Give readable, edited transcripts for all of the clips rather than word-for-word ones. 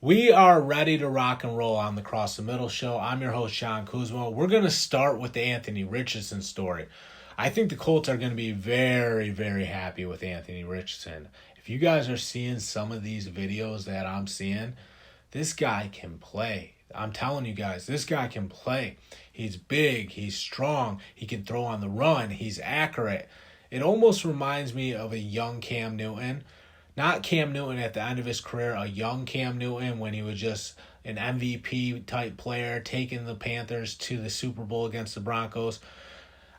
We are ready to rock and roll on the Cross the Middle show. I'm your host, Sean Kuzma. We're going to start with the Anthony Richardson story. I think the Colts are going to be very, very happy with Anthony Richardson. If you guys are seeing some of these videos that I'm seeing, this guy can play. I'm telling you guys, this guy can play. He's big, he's strong, he can throw on the run, he's accurate. It almost reminds me of a young Cam Newton. Not Cam Newton at the end of his career, a young Cam Newton when he was just an MVP type player, taking the Panthers to the Super Bowl against the Broncos.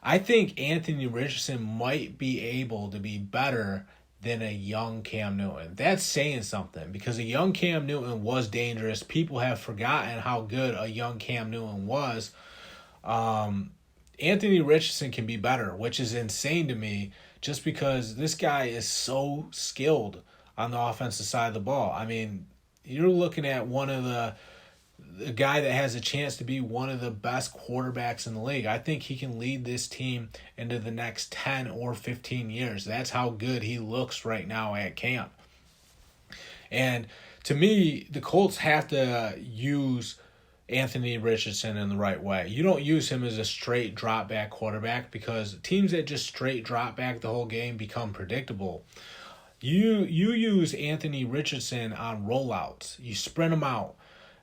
I think Anthony Richardson might be able to be better than a young Cam Newton. That's saying something because a young Cam Newton was dangerous. People have forgotten how good a young Cam Newton was. Anthony Richardson can be better, which is insane to me just because this guy is so skilled on the offensive side of the ball. I mean, you're looking at one of the guy that has a chance to be one of the best quarterbacks in the league. I think he can lead this team into the next 10 or 15 years. That's how good he looks right now at camp. And to me, the Colts have to use Anthony Richardson in the right way. You don't use him as a straight drop back quarterback because teams that just straight drop back the whole game become predictable. You use Anthony Richardson on rollouts. You sprint him out.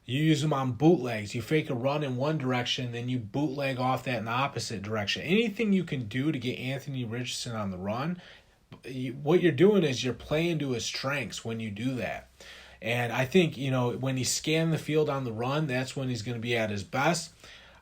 You use him on bootlegs. You fake a run in one direction, then you bootleg off that in the opposite direction. Anything you can do to get Anthony Richardson on the run, what you're doing is you're playing to his strengths when you do that. And I think, when he scans the field on the run, that's when he's going to be at his best.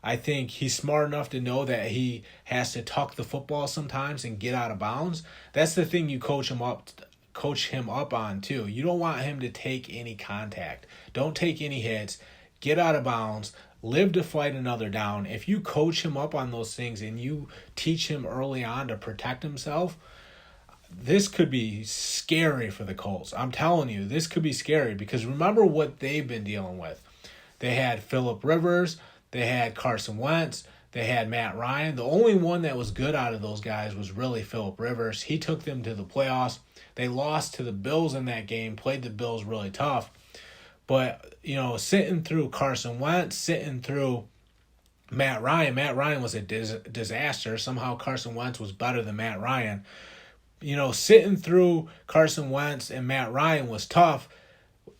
I think he's smart enough to know that he has to tuck the football sometimes and get out of bounds. That's the thing you coach him up on too. You don't want him to take any contact. Don't take any hits. Get out of bounds. Live to fight another down. If you coach him up on those things and you teach him early on to protect himself, this could be scary for the Colts. I'm telling you, this could be scary because remember what they've been dealing with. They had Phillip Rivers. They had Carson Wentz. They had Matt Ryan. The only one that was good out of those guys was really Phillip Rivers. He took them to the playoffs. They lost to the Bills in that game, played the Bills really tough. But, sitting through Carson Wentz, sitting through Matt Ryan was a disaster. Somehow Carson Wentz was better than Matt Ryan. Sitting through Carson Wentz and Matt Ryan was tough.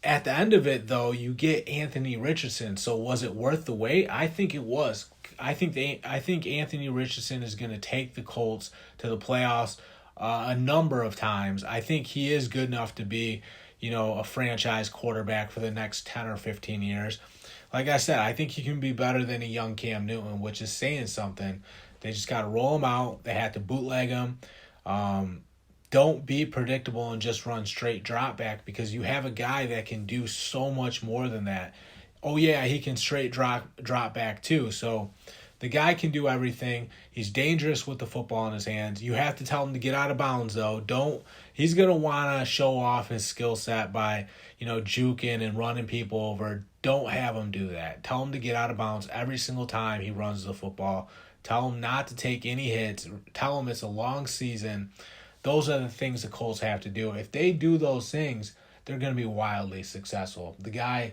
At the end of it, though, you get Anthony Richardson. So was it worth the wait? I think it was. I think Anthony Richardson is going to take the Colts to the playoffs a number of times. I think he is good enough to be, a franchise quarterback for the next 10 or 15 years. Like I said, I think he can be better than a young Cam Newton, which is saying something. They just got to roll him out. They had to bootleg him. Don't be predictable and just run straight drop back because you have a guy that can do so much more than that. Oh yeah, he can straight drop back too. So the guy can do everything. He's dangerous with the football in his hands. You have to tell him to get out of bounds though. He's going to want to show off his skill set by, juking and running people over. Don't have him do that. Tell him to get out of bounds every single time he runs the football. Tell him not to take any hits. Tell him it's a long season. Those are the things the Colts have to do. If they do those things, they're going to be wildly successful. The guy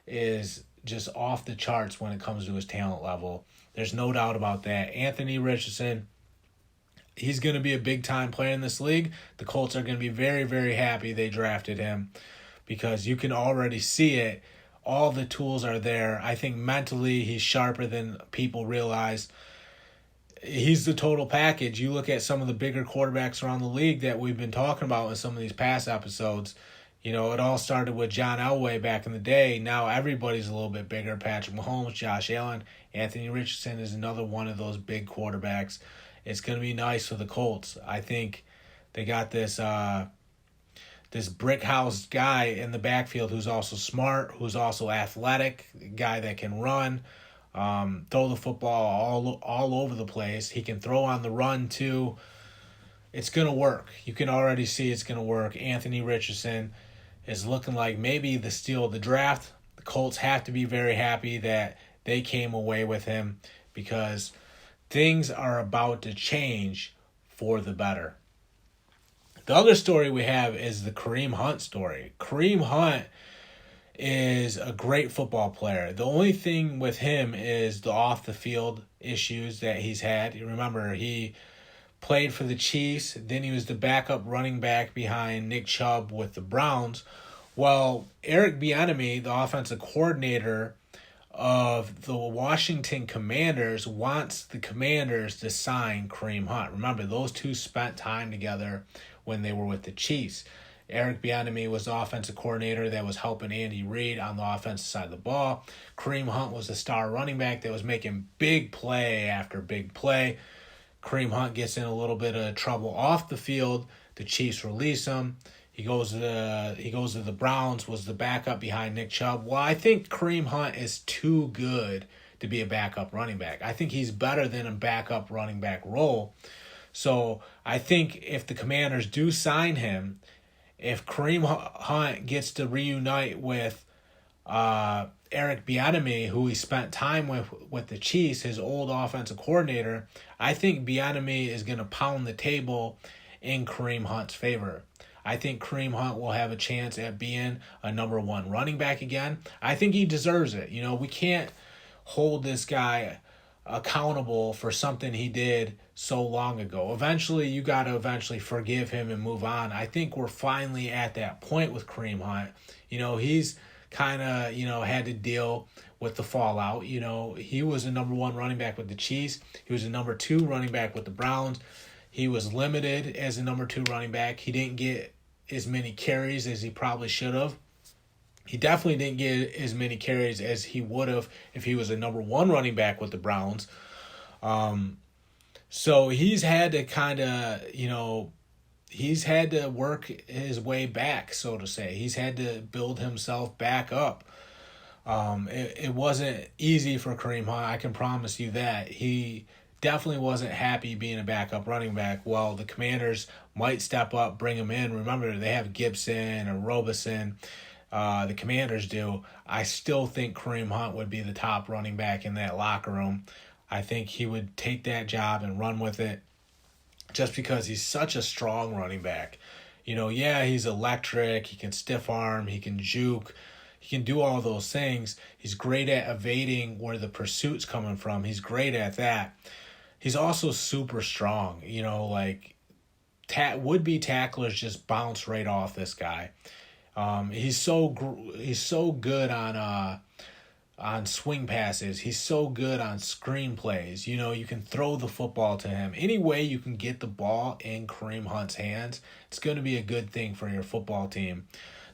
is just off the charts when it comes to his talent level. There's no doubt about that. Anthony Richardson, he's going to be a big-time player in this league. The Colts are going to be very, very happy they drafted him because you can already see it. All the tools are there. I think mentally he's sharper than people realize. He's the total package. You look at some of the bigger quarterbacks around the league that we've been talking about in some of these past episodes. It all started with John Elway back in the day. Now everybody's a little bit bigger. Patrick Mahomes, Josh Allen, Anthony Richardson is another one of those big quarterbacks. It's going to be nice for the Colts. I think they got this brick house guy in the backfield who's also smart, who's also athletic, a guy that can run. Throw the football all over the place. He can throw on the run too. It's going to work. You can already see it's going to work. Anthony Richardson is looking like maybe the steal of the draft. The Colts have to be very happy that they came away with him because things are about to change for the better. The other story we have is the Kareem Hunt story. Kareem Hunt is a great football player. The only thing with him is the off the field issues that he's had. You remember, he played for the Chiefs, then he was the backup running back behind Nick Chubb with the Browns. Well, Eric Bieniemy, the offensive coordinator of the Washington Commanders, wants the Commanders to sign Kareem Hunt. Remember, those two spent time together when they were with the Chiefs. Eric Bieniemy was the offensive coordinator that was helping Andy Reid on the offensive side of the ball. Kareem Hunt was the star running back that was making big play after big play. Kareem Hunt gets in a little bit of trouble off the field. The Chiefs release him. He goes to the Browns, was the backup behind Nick Chubb. Well, I think Kareem Hunt is too good to be a backup running back. I think he's better than a backup running back role. So I think if the Commanders do sign him, if Kareem Hunt gets to reunite with Eric Bieniemy, who he spent time with the Chiefs, his old offensive coordinator, I think Bieniemy is going to pound the table in Kareem Hunt's favor. I think Kareem Hunt will have a chance at being a number one running back again. I think he deserves it. You know, we can't hold this guy accountable for something he did so long ago. Eventually, you got to forgive him and move on. I think we're finally at that point with Kareem Hunt. You know, he's kind of, had to deal with the fallout. You know, he was a number one running back with the Chiefs. He was a number two running back with the Browns. He was limited as a number two running back. He didn't get as many carries as he probably should have. He definitely didn't get as many carries as he would have if he was a number one running back with the Browns. So he's had to he's had to work his way back, so to say. He's had to build himself back up. It wasn't easy for Kareem Hunt, I can promise you that. He definitely wasn't happy being a backup running back. Well, the Commanders might step up, bring him in. Remember, they have Gibson or Robeson. The Commanders do. I still think Kareem Hunt would be the top running back in that locker room. I think he would take that job and run with it just because he's such a strong running back. He's electric. He can stiff arm. He can juke. He can do all those things. He's great at evading where the pursuit's coming from. He's great at that. He's also super strong. Would-be tacklers just bounce right off this guy. He's so good on swing passes. He's so good on screen plays. You can throw the football to him. Any way you can get the ball in Kareem Hunt's hands, it's going to be a good thing for your football team.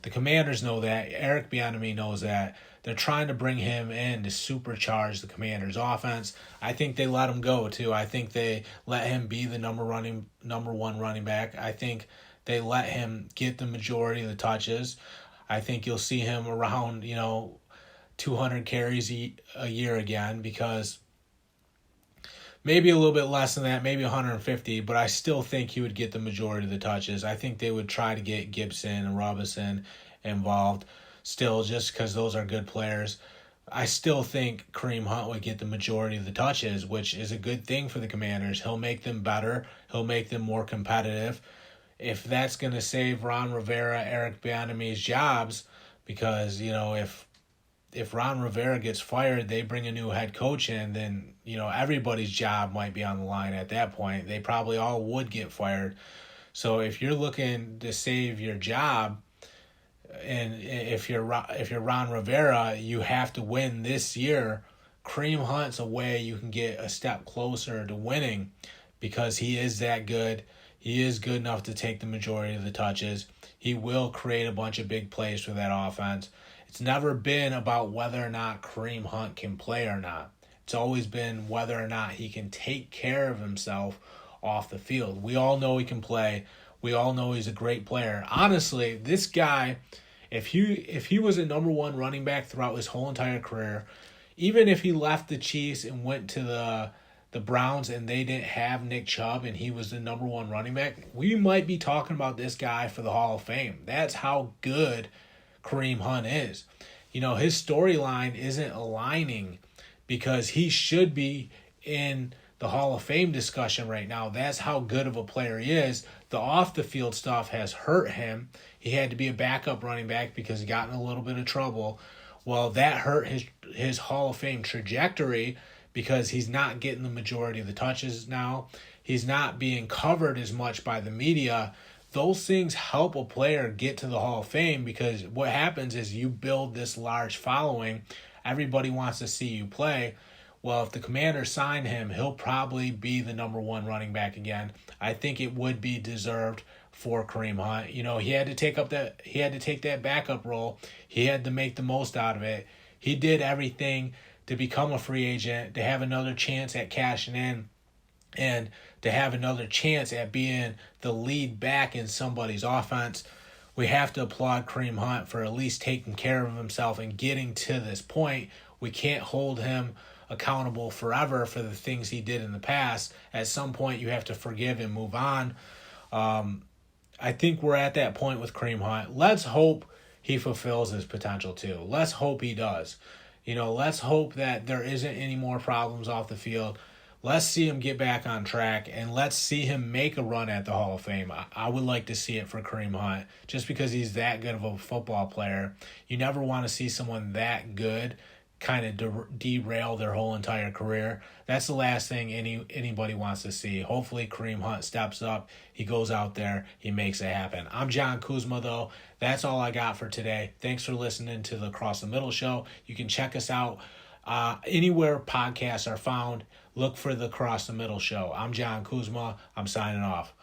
The Commanders know that. Eric Bieniemy knows that. They're trying to bring him in to supercharge the Commanders' offense. I think they let him go, too. I think they let him be the number one running back. I think they let him get the majority of the touches. I think you'll see him around, 200 carries a year again, because maybe a little bit less than that, maybe 150, but I still think he would get the majority of the touches. I think they would try to get Gibson and Robinson involved still, just because those are good players. I still think Kareem Hunt would get the majority of the touches, which is a good thing for the Commanders. He'll make them better. He'll make them more competitive. If that's going to save Ron Rivera, Eric Bieniemy's jobs, because, if Ron Rivera gets fired, they bring a new head coach in, then, everybody's job might be on the line at that point. They probably all would get fired. So if you're looking to save your job, and if you're Ron Rivera, you have to win this year, Kareem Hunt's a way you can get a step closer to winning, because he is that good. He is good enough to take the majority of the touches. He will create a bunch of big plays for that offense. It's never been about whether or not Kareem Hunt can play or not. It's always been whether or not he can take care of himself off the field. We all know he can play. We all know he's a great player. Honestly, this guy, if he was a number one running back throughout his whole entire career, even if he left the Chiefs and went to the Browns and they didn't have Nick Chubb and he was the number one running back, we might be talking about this guy for the Hall of Fame. That's how good Kareem Hunt is. His storyline isn't aligning because he should be in the Hall of Fame discussion right now. That's how good of a player he is. The off the field stuff has hurt him. He had to be a backup running back because he got in a little bit of trouble. Well, that hurt his Hall of Fame trajectory because he's not getting the majority of the touches now. He's not being covered as much by the media. Those things help a player get to the Hall of Fame because what happens is you build this large following. Everybody wants to see you play. Well, if the Commanders sign him, he'll probably be the number one running back again. I think it would be deserved for Kareem Hunt. You know, he had to take that backup role. He had to make the most out of it. He did everything to become a free agent, to have another chance at cashing in, and to have another chance at being the lead back in somebody's offense. We have to applaud Kareem Hunt for at least taking care of himself and getting to this point. We can't hold him accountable forever for the things he did in the past. At some point, you have to forgive and move on. I think we're at that point with Kareem Hunt. Let's hope he fulfills his potential too. Let's hope he does. You know, let's hope that there isn't any more problems off the field. Let's see him get back on track, and let's see him make a run at the Hall of Fame. I would like to see it for Kareem Hunt, just because he's that good of a football player. You never want to see someone that good kind of derail their whole entire career. That's the last thing anybody wants to see. Hopefully Kareem Hunt steps up. He goes out there. He makes it happen. I'm John Kuzma, though. That's all I got for today. Thanks for listening to the Across the Middle Show. You can check us out anywhere podcasts are found. Look for the Across the Middle Show. I'm John Kuzma. I'm signing off.